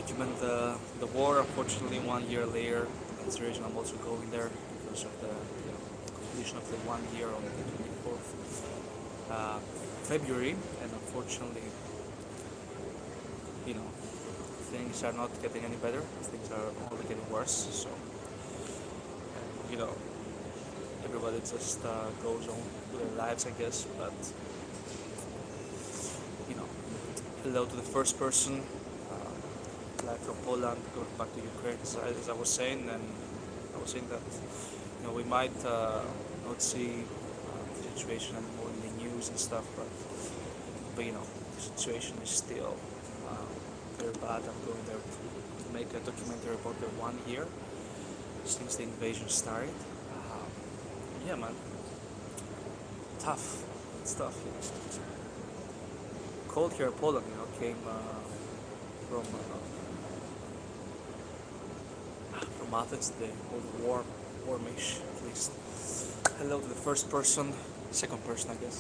document the war. Unfortunately, 1 year later, that's the reason I'm also going there because of the completion of the 1 year on the 24th February, and unfortunately, you know, things are not getting any better. Things are only getting worse. So, everybody just goes on with their lives, I guess. But you know, hello to the first person, live from Poland, going back to Ukraine. As I was saying, and I was saying that we might not see the situation anymore in the news and stuff, but the situation is still very bad. I'm going there to make a documentary about the 1 year since the invasion started. Yeah, man, tough. It's tough. Cold here in Poland, came from Athens today. More warmish at least. Hello to the first person, second person I guess,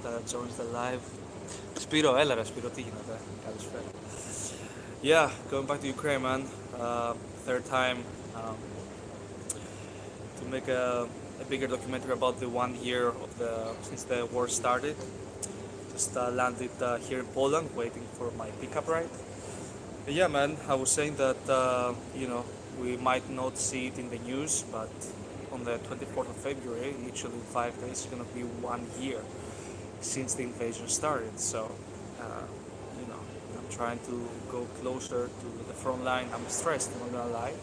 that joins the live. Spiro, έλα ρε Spiro, τι γίνεται, καλησπέρα. Yeah, going back to Ukraine, man. Third time to make a bigger documentary about the 1 year of since the war started. Just landed here in Poland, waiting for my pickup ride. Yeah, man, I was saying that we might not see it in the news, but on the 24th of February, literally in 5 days, it's gonna be 1 year since the invasion started. So, I'm trying to go closer to the front line. I'm stressed, I'm not gonna lie.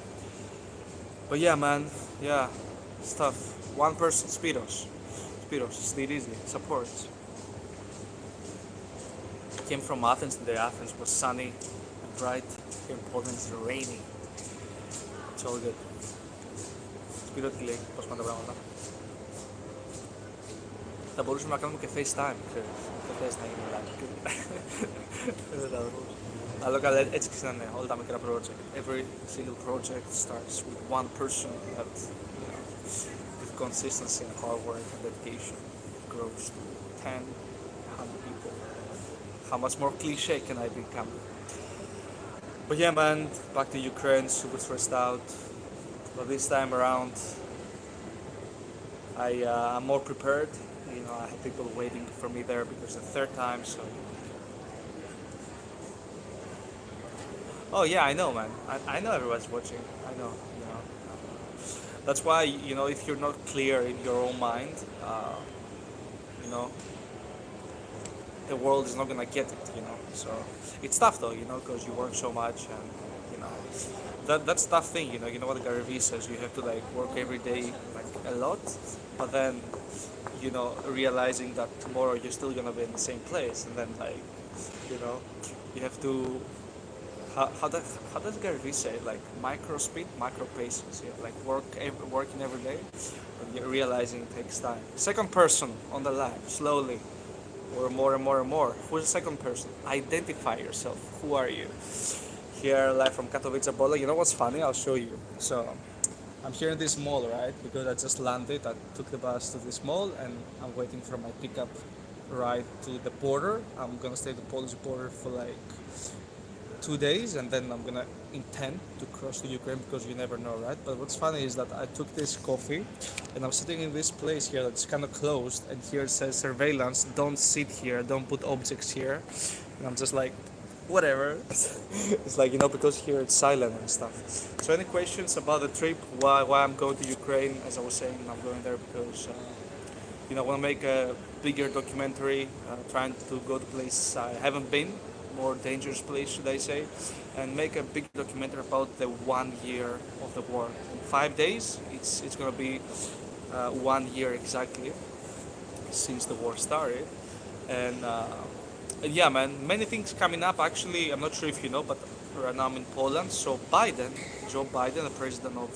But yeah, man, yeah, stuff. One person, Spiros, stay easy, support. Came from Athens today. Athens was sunny and bright. Here in Poland it's rainy. It's all good. Σπύρο τι λέει, πώς πάνε τα πράγματα. Θα μπορούσαμε να κάνουμε και FaceTime, ξέρεις. Δεν θες να γίνει live. Δεν θα μπορούσα. Αλλά καλά, έτσι ξεκινάνε όλα τα μικρά project. Every single project starts with one person that, with consistency and hard work and dedication, grows to 10, 100 people. How much more cliche can I become? But yeah, man, back to Ukraine, super stressed out. But this time around, I'm more prepared. I have people waiting for me there because the third time, so. Oh yeah, I know, man. I know everyone's watching. I know. That's why, if you're not clear in your own mind, the world is not gonna get it, So it's tough though, because you work so much, and that's a tough thing, You know what Gary Vee says, you have to work every day a lot, but then realizing that tomorrow you're still gonna be in the same place, and then you have to. How does Gary Vee say it? Micro speed, micro paces. You have working every day, but you're realizing it takes time. Second person on the live, slowly. Or more and more and more. Who's the second person? Identify yourself. Who are you? Here, live from Katowice Poland. You know what's funny? I'll show you. So, I'm here in this mall, right? Because I just landed. I took the bus to this mall, and I'm waiting for my pickup ride to the border. I'm gonna stay at the Polish border for 2 days, and then I'm gonna intend to cross to Ukraine, because you never know, right? But what's funny is that I took this coffee, and I'm sitting in this place here that's kind of closed, and here it says surveillance, don't sit here, don't put objects here, and I'm just like, whatever. It's because here it's silent and stuff. So any questions about the trip, why I'm going to Ukraine? As I was saying, I'm going there because I want to make a bigger documentary, trying to go to places I haven't been, more dangerous place, should I say, and make a big documentary about the 1 year of the war. In 5 days, it's gonna be 1 year exactly since the war started, and yeah, man, many things coming up. Actually, I'm not sure if you know, but right now I'm in Poland. So Joe Biden, the president of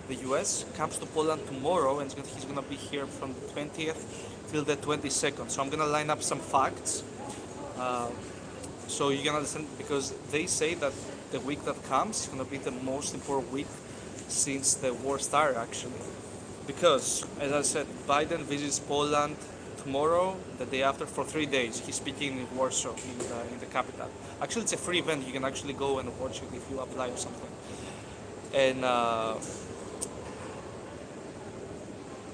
the U.S., comes to Poland tomorrow, and he's gonna be here from the 20th till the 22nd. So I'm gonna line up some facts. So you can understand, because they say that the week that comes is going to be the most important week since the war started, actually. Because, as I said, Biden visits Poland tomorrow, the day after, for 3 days. He's speaking in Warsaw, in the capital. Actually, it's a free event. You can actually go and watch it if you apply or something. And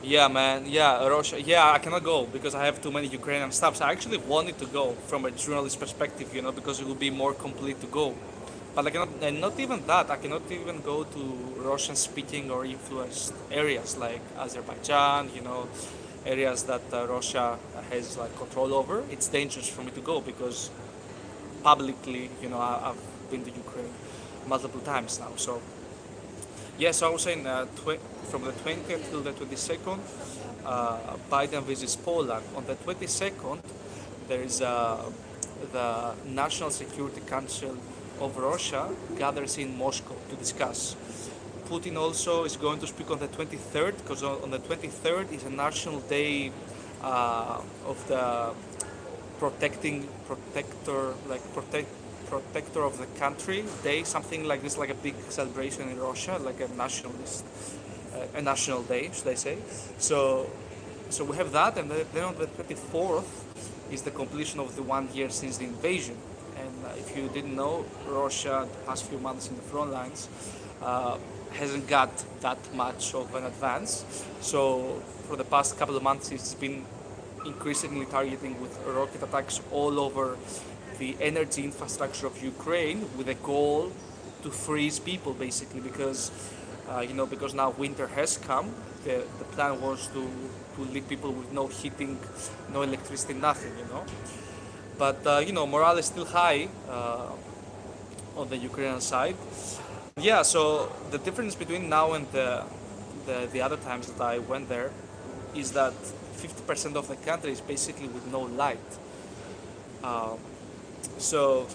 yeah, man, yeah, Russia. Yeah, I cannot go because I have too many Ukrainian stuff. So I actually wanted to go from a journalist perspective, because it would be more complete to go. But I cannot, and not even that. I cannot even go to Russian-speaking or influenced areas like Azerbaijan. Areas that Russia has like control over. It's dangerous for me to go because publicly, I've been to Ukraine multiple times now. So yeah, so I was saying from the 20th till the 22nd, Biden visits Poland. On the 22nd, there is the National Security Council of Russia gathers in Moscow to discuss. Putin also is going to speak on the 23rd because on the 23rd is a national day of the protector of the country day, something like this, like a big celebration in Russia, like a national day, should I say? So we have that, and then on the 24th is the completion of the 1 year since the invasion. And if you didn't know, Russia the past few months in the front lines hasn't got that much of an advance. So for the past couple of months, it's been increasingly targeting with rocket attacks all over the energy infrastructure of Ukraine with a goal to freeze people basically because now winter has come. The plan was to leave people with no heating, no electricity, nothing. But morale is still high on the Ukrainian side. Yeah, so the difference between now and the other times that I went there is that 50% of the country is basically with no light. Um, so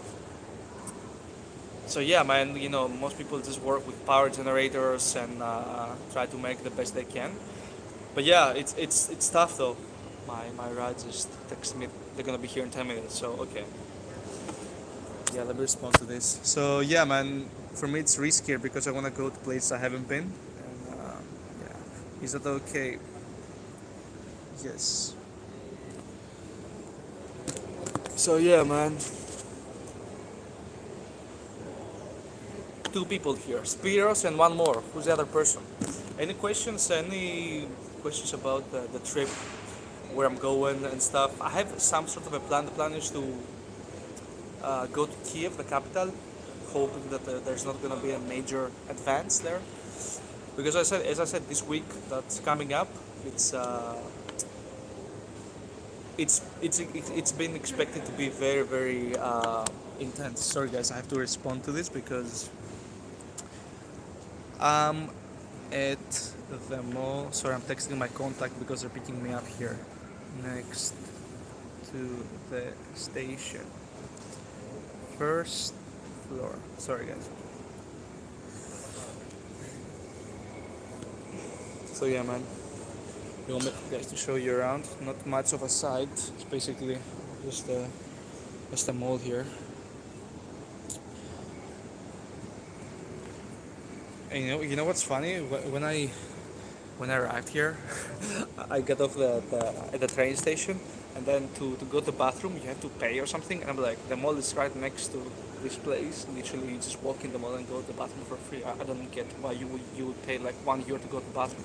so yeah, man, most people just work with power generators and try to make the best they can. But yeah, it's tough though. My ride just texted me they're gonna be here in 10 minutes. So okay, yeah, let me respond to this. So yeah, man, for me it's riskier because I wanna go to places I haven't been. And yeah, is that okay? Yes. So yeah, man. Two people here, Spiros and one more. Who's the other person? Any questions? Any questions about the trip, where I'm going and stuff? I have some sort of a plan. The plan is to go to Kiev, the capital, hoping that there's not going to be a major advance there. Because as I said, this week that's coming up, it's been expected to be very very intense. Sorry guys, I have to respond to this because I'm at the mall. Sorry, I'm texting my contact because they're picking me up here next to the station. First floor. Sorry guys. So yeah, man. You want me guys to show you around? Not much of a site. It's basically just a mall here. And you know what's funny? When I arrived here, I got off at the train station, and then to go to the bathroom you have to pay or something. And I'm like, the mall is right next to this place. Literally, you just walk in the mall and go to the bathroom for free. I don't get why you would pay like 1 year to go to the bathroom.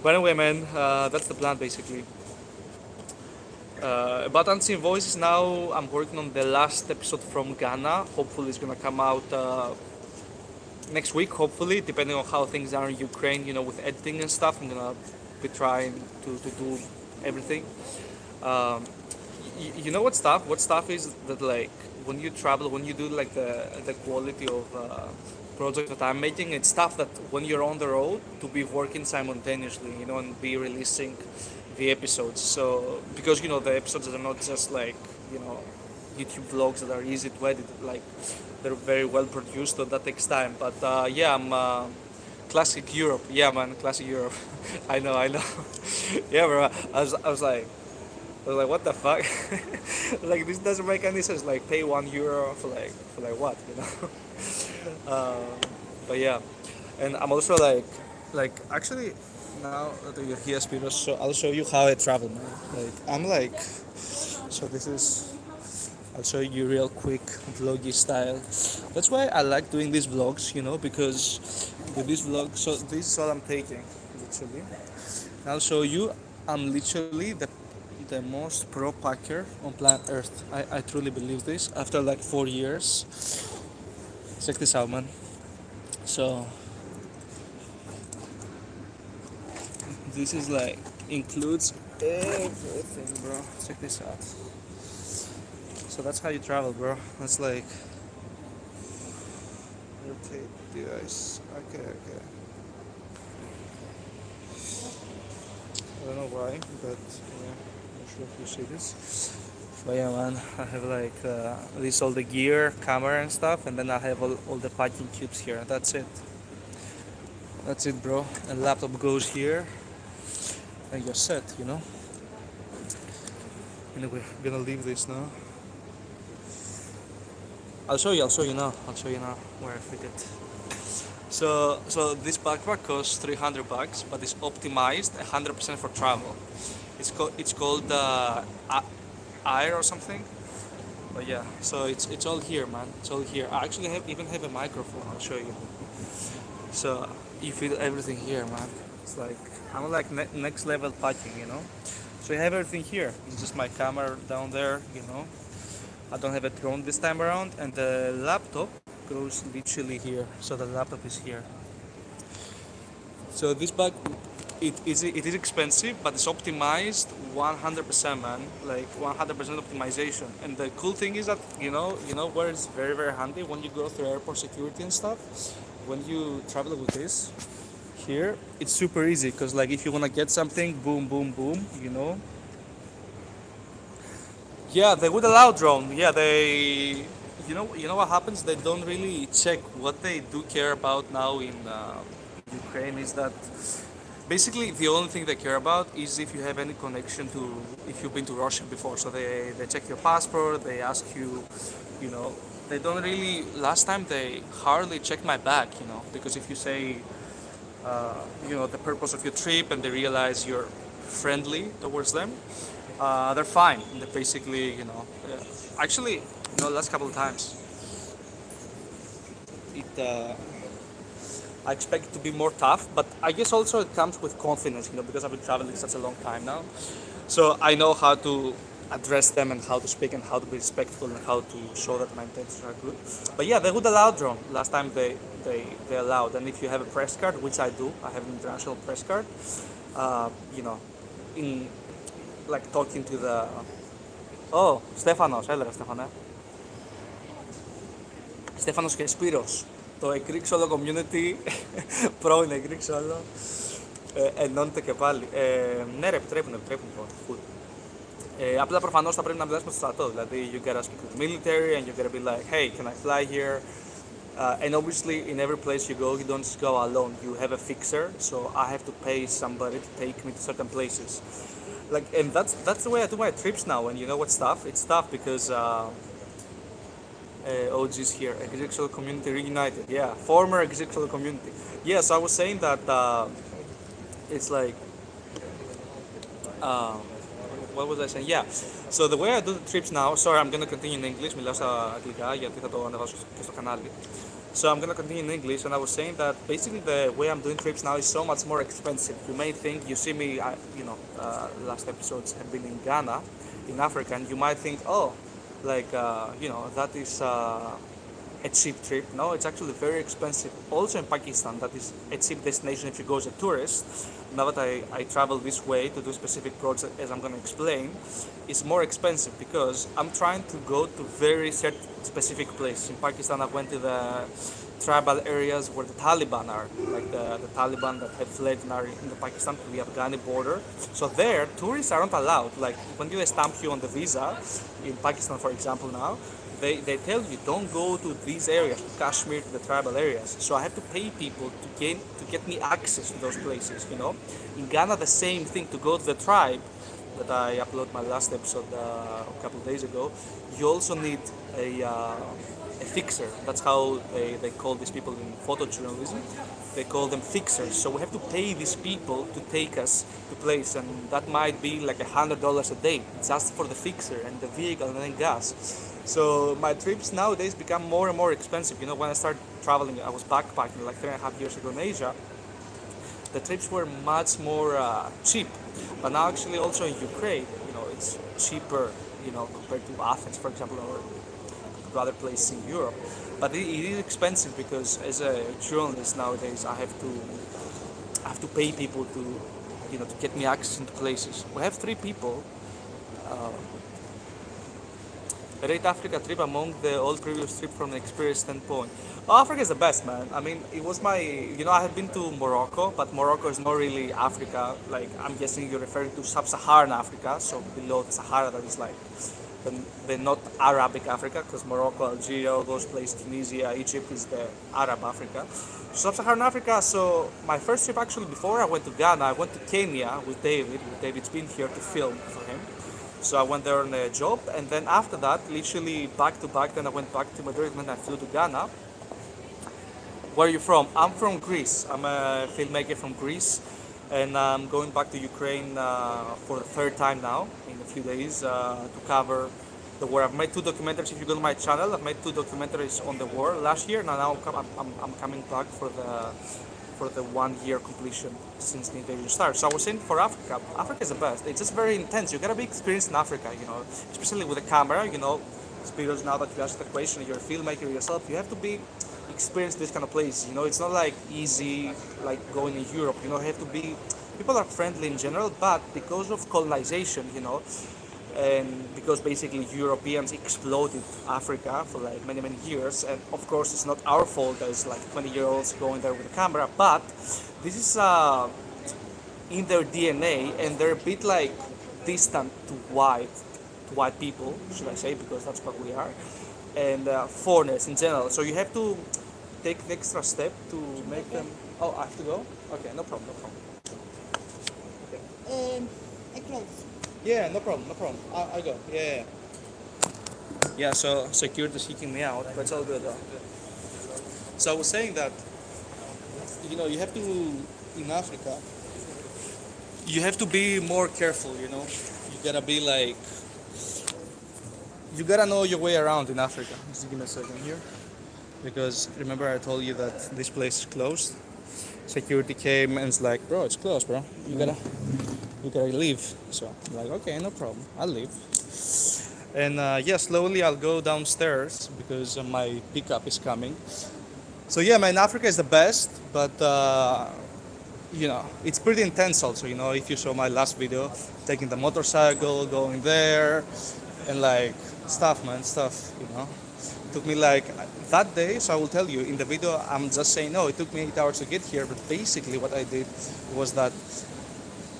But anyway, man, that's the plan basically. About Unseen Voices now, I'm working on the last episode from Ghana. Hopefully, it's gonna come out next week. Hopefully, depending on how things are in Ukraine, with editing and stuff. I'm gonna be trying to do everything. You know what stuff? What stuff is that like when you travel, when you do like the quality of project that I'm making, it's stuff that when you're on the road to be working simultaneously, and be releasing the episodes. So because the episodes are not just like YouTube vlogs that are easy to edit, like they're very well produced, so that takes time. But yeah, I'm classic Europe. Yeah, man, classic Europe. I know. Yeah, bro. I was like, what the fuck? Like this doesn't make any sense. Like pay €1 for like what, but yeah, and I'm also like actually Now that you're here, Spiros, so I'll show you how I travel, man. Like I'm like, so this is. I'll show you real quick, vloggy style. That's why I like doing these vlogs, because with these vlogs, so this is all I'm taking, literally. I'll show you. I'm literally the most pro packer on planet Earth. I truly believe this. After like 4 years, check this out, man. So this is like includes everything, bro. Check this out. So that's how you travel, bro. That's like rotate device. Okay. I don't know why, but yeah, not sure if you see this. But yeah, man, I have like this all the gear, camera and stuff, and then I have all the packing cubes here. That's it. That's it, bro. And laptop goes here, and you're set. Anyway, I'm gonna leave this now. I'll show you. I'll show you now where I fit it. So this backpack costs $300, but it's optimized 100% for travel. It's called Air or something. But yeah, so it's all here, man. It's all here. I actually even have a microphone. I'll show you. So you feel everything here, man. It's like I'm like next level packing. So you have everything here. It's just my camera down there. I don't have a drone this time around, and the laptop goes literally here. So the laptop is here. So this bag, it is expensive, but it's optimized 100%, man. Like 100% optimization. And the cool thing is that you know where it's very very handy when you go through airport security and stuff. When you travel with this here, it's super easy because like if you wanna get something, boom, boom, boom. Yeah, they would allow drone. Yeah, you know what happens? They don't really check. What they do care about now in Ukraine is that basically the only thing they care about is if you have any connection to, if you've been to Russia before. So they check your passport. They ask you, you know, they don't really. Last time they hardly checked my bag, because if you say, the purpose of your trip and they realize you're friendly towards them, they're fine. They basically, actually, last couple of times, it I expect it to be more tough, but I guess also it comes with confidence, because I've been traveling such a long time now. So I know how to address them and how to speak and how to be respectful and how to show that my intentions are good. But yeah, they would allow drone. Last time they allowed, and if you have a press card, which I do, I have an international press card. Uh, you know, in like talking to the. Oh, Στέφανος, έλεγα Στέφανε. Στέφανος και Σπύρος. Το εκρήξολο community, πρώην εκρήξολο, ενώνεται και πάλι. Ναι ρε, επιτρέπουν λοιπόν. Απλά προφανώς θα πρέπει να μιλάς με το στρατό, δηλαδή you gotta speak with the military and you gotta be like, hey, can I fly here? And obviously in every place you go, you don't just go alone, you have a fixer, so I have to pay somebody to take me to certain places. Like, and that's the way I do my trips now, and you know what's tough? It's tough because OG's here, Executive Community Reunited. Yeah, former Executive Community. Yeah, so I was saying that it's like, um, what was I saying? Yeah, so the way I do the trips now, sorry, I'm gonna continue in English, μιλάω στα αγγλικά γιατί θα το ανεβάσω και στο κανάλι. So I'm gonna continue in English, and I was saying that basically the way I'm doing trips now is so much more expensive. You may think, you see me, last episodes have been in Ghana, in Africa, and you might think, oh, like, that is a cheap trip. No, it's actually very expensive. Also in Pakistan, that is a cheap destination if you go as a tourist. Now that I travel this way to do specific projects, as I'm going to explain, it's more expensive because I'm trying to go to very specific places. In Pakistan, I went to the tribal areas where the Taliban are, like the Taliban that have fled in the Pakistan to the Afghani border. So there, tourists aren't allowed. Like when you stamp you on the visa, in Pakistan, for example, now, they tell you don't go to these areas, to Kashmir, to the tribal areas. So I have to pay people to get me access to those places. In Ghana, the same thing. To go to the tribe that I uploaded my last episode a couple of days ago, you also need a fixer. That's how they call these people in photojournalism. They call them fixers. So we have to pay these people to take us to place, and that might be like $100 a day just for the fixer and the vehicle and then gas. So my trips nowadays become more and more expensive. You know, when I started traveling, I was backpacking like 3.5 years ago in Asia. The trips were much more cheap, but now actually also in Ukraine, you know, it's cheaper, you know, compared to Athens, for example, or to other places in Europe. But it is expensive because as a journalist nowadays, I have to pay people to, you know, to get me access into places. We have three people. Rate Africa trip among the all previous trip from an experience standpoint. Oh, Africa is the best, man. I mean, it was my, you know, I had been to Morocco, but Morocco is not really Africa. Like, I'm guessing you're referring to sub-Saharan Africa, so below the Sahara, that is like the not Arabic Africa, because Morocco, Algeria, all those places, Tunisia, Egypt is the Arab Africa. Sub-Saharan Africa, so my first trip actually before I went to Ghana, I went to Kenya with David. David's been here to film for him. So I went there on a job, and then after that, literally back to back, then I went back to Madrid, and then I flew to Ghana. Where are you from? I'm from Greece. I'm a filmmaker from Greece, and I'm going back to Ukraine for the third time now in a few days to cover the war. I've made two documentaries. If you go to my channel, I've made two documentaries on the war last year, and now I'm coming back for the 1 year completion since the invasion started. So I was saying for Africa, Africa is the best. It's just very intense. You gotta be experienced in Africa, you know, especially with a camera, you know. Because now that you asked the question, you're a filmmaker yourself, you have to be experienced this kind of place. You know, it's not like easy like going in Europe. You know, you have to be. People are friendly in general, but because of colonization, you know, and because basically Europeans exploited Africa for like many years, and of course it's not our fault as like 20-year-olds going there with a camera, but this is in their DNA, and they're a bit like distant to white people, should I say, because that's what we are, and foreigners in general. So you have to take the extra step to make them. Oh, I have to go. Okay, no problem. I close. Yeah, no problem. I go. Yeah. Yeah, so security's kicking me out, but it's all good though. So I was saying that, you know, you have to, in Africa, you have to be more careful, you know. You gotta be like, you gotta know your way around in Africa. Just give me a second here. Because remember I told you that this place is closed? Security came and it's like, bro, it's closed, bro. You gotta leave. So I'm like, okay, no problem, I'll leave. And yeah, slowly I'll go downstairs because my pickup is coming. So yeah, man, Africa is the best, but you know, it's pretty intense also. You know, if you saw my last video, taking the motorcycle, going there, and like stuff, you know. It took me like that day, so I will tell you in the video, I'm just saying, no, it took me 8 hours to get here, but basically what I did was that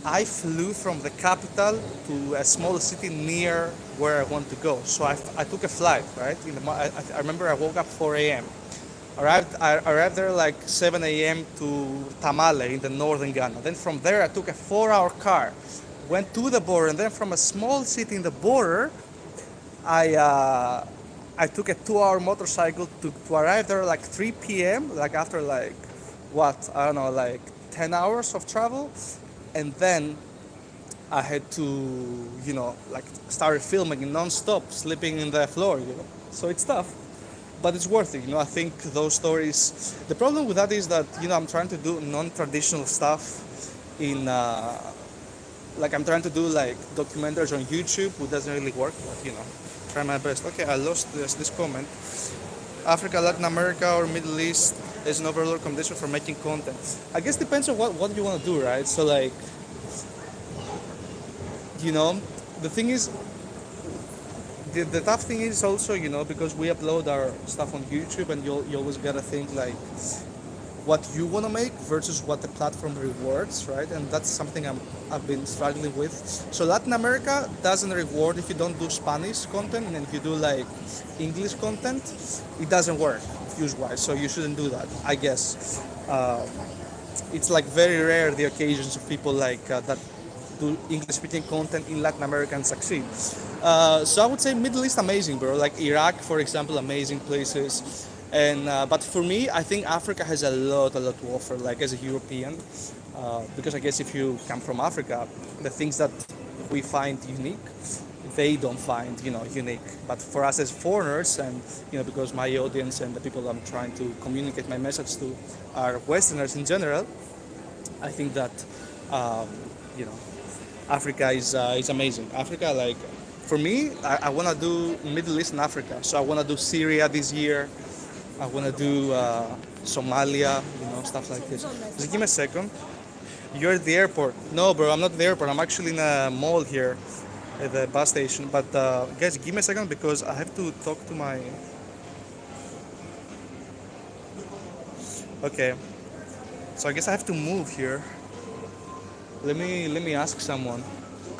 I flew from the capital to a small city near where I want to go. So I took a flight, right? I remember I woke up 4 a.m. I arrived there like 7 a.m. to Tamale in the northern Ghana. Then from there I took a 4-hour car, went to the border, and then from a small city in the border, I took a 2-hour motorcycle to arrive there like 3 p.m. Like after like what, I don't know, like 10 hours of travel. And then I had to, you know, like started filming non-stop, sleeping in the floor, you know. So it's tough, but it's worth it, you know. I think those stories, the problem with that is that, you know, I'm trying to do non-traditional stuff in, like I'm trying to do like documentaries on YouTube, which doesn't really work, but you know, try my best. Okay, I lost this comment. Africa, Latin America, or Middle East is an overall recommendation for making content. I guess depends on what you want to do, right? So like, you know, the thing is, the tough thing is also, you know, because we upload our stuff on YouTube, and you always gotta think like what you want to make versus what the platform rewards, right? And that's something I've been struggling with. So Latin America doesn't reward if you don't do Spanish content, and if you do like English content, it doesn't work views-wise. So you shouldn't do that, I guess. It's like very rare the occasions of people like that do English-speaking content in Latin America and succeed. So I would say Middle East amazing, bro. Like Iraq, for example, amazing places. And but for me, I think Africa has a lot to offer. Like as a European, because I guess if you come from Africa, the things that we find unique, they don't find unique. But for us as foreigners, and because my audience and the people I'm trying to communicate my message to are Westerners in general, I think that um, you know Africa is amazing. Africa, like for me, I want to do Middle East and Africa. So I want to do Syria this year. I want to do Somalia, stuff like this. Just give me a second. You're at the airport. No, bro, I'm not at the airport. I'm actually in a mall here at the bus station. But guys, give me a second because I have to talk to my. Okay, so I guess I have to move here. Let me ask someone.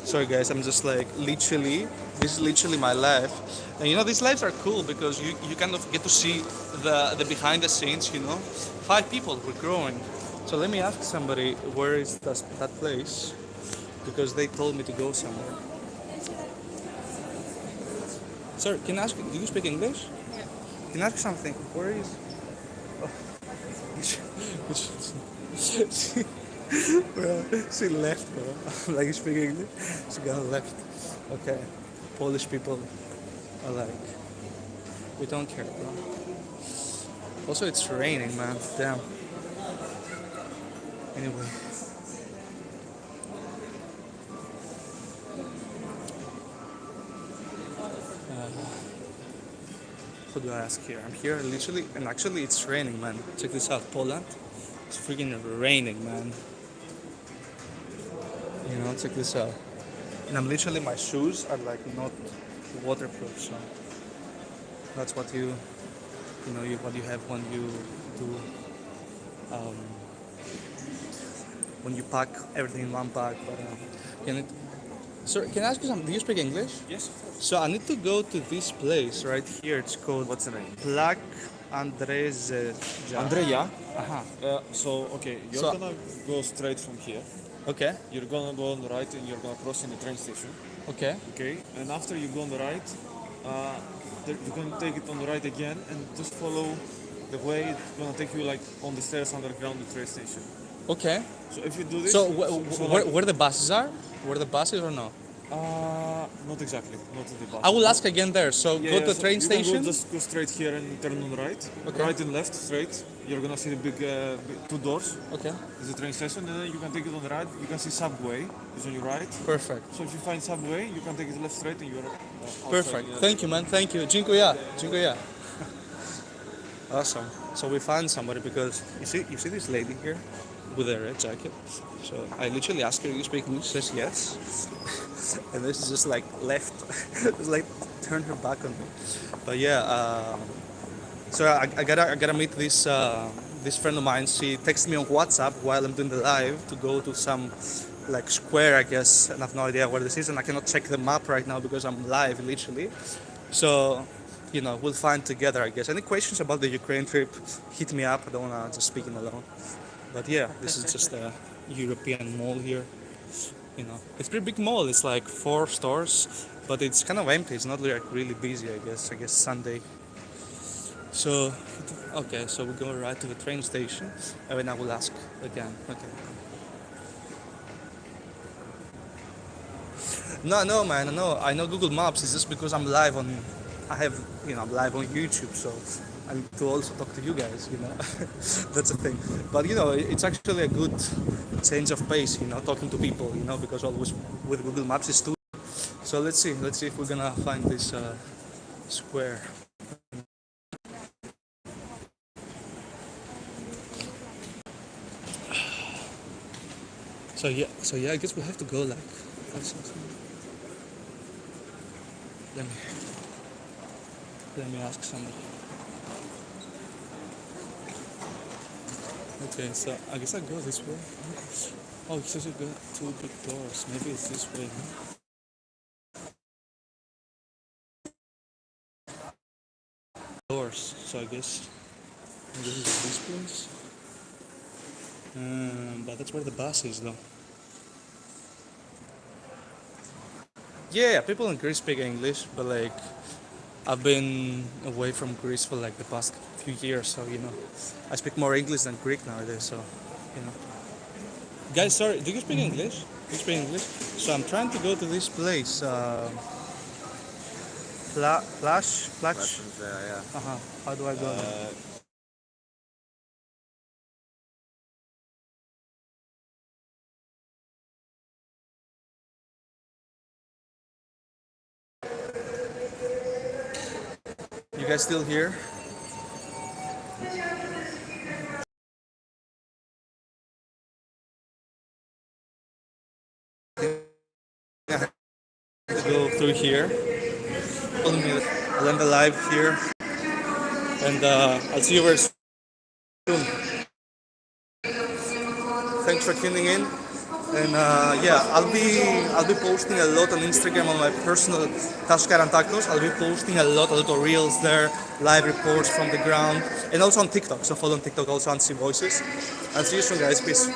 Sorry guys, I'm just like literally this is literally my life. And these lives are cool because you kind of get to see the behind the scenes. 5 people were growing. So let me ask somebody where is that place because they told me to go somewhere. Sir, can I ask do you speak English? Yeah. Can I ask something? Where is oh, which, which, bro, she left, bro. Like, you speak English? She got left. Okay. Polish people are like, we don't care, bro. Also, it's raining, man. Damn. Anyway. What do I ask here? I'm here literally, and actually it's raining, man. Check this out, Poland. It's freaking raining, man. Check this out. And I'm literally, my shoes are like not waterproof, so that's what what you have when you do, um, when you pack everything in one bag. But can it, sir, can I ask you something? Do you speak English? Yes, of course. So I need to go to this place right here. It's called What's the name? Plak Andrzeja. Andrea. Uh-huh. Okay, you're So- gonna go straight from here. Okay. You're gonna go on the right and you're gonna cross in the train station. Okay. Okay, and after you go on the right, you're gonna take it on the right again and just follow the way it's gonna take you like on the stairs underground the train station. Okay. So if you do this, So like, where the buses are? Where the buses or no? not exactly, not at the bus. I will ask again there. So Yeah, go to the so train you can station. just go straight here and turn on the right. Okay. Right and left, straight. You're gonna see the big 2 doors. Okay. There's a train station, and then you can take it on the right. You can see subway is on your right. Perfect. So if you find subway, you can take it left straight, and you're outside. Perfect. Thank you, man. Thank you. Dziękuję. Dziękuję. Awesome. So we found somebody because you see this lady here with a red jacket. So I literally asked her, "You speak English?" She says yes. And this is just like left, just like turned her back on me. But yeah, so I gotta meet this friend of mine. She texted me on WhatsApp while I'm doing the live to go to some like square, I guess, and I have no idea where this is, and I cannot check the map right now because I'm live literally. So we'll find together, I guess. Any questions about the Ukraine trip? Hit me up. I don't wanna just speak in alone. But yeah, this is just a European mall here. It's a pretty big mall. It's like 4 stores, but it's kind of empty. It's not like really busy, I guess. I guess Sunday. So, okay, so we go right to the train station, and then I will ask again. Okay. No, man, no. I know Google Maps. It's just because I'm live on. I'm live on YouTube, so I need to also talk to you guys. That's the thing. But it's actually a good change of pace. Talking to people. Because always with Google Maps is too. So let's see if we're gonna find this square. So yeah, I guess we have to go like. Let me ask somebody. Okay, so I guess I go this way. Oh, it says you got 2 big doors. Maybe it's this way. Doors. So I guess this is this place. But that's where the bus is, though. Yeah, people in Greece speak English, but like I've been away from Greece for like the past few years, so I speak more English than Greek nowadays. So you know, guys, sorry, do you speak English? Do you speak English? So I'm trying to go to this place, Flash. Lessons there, yeah. Uh-huh. How do I go there? You guys still here? To go through here. I'll end the live here, and I'll see you very soon. Thanks for tuning in, and yeah, I'll be posting a lot on Instagram on my personal Tashkaran Tacos. I'll be posting a lot of reels there, live reports from the ground, and also on TikTok. So follow on TikTok also and see voices. I'll see you soon, guys. Peace.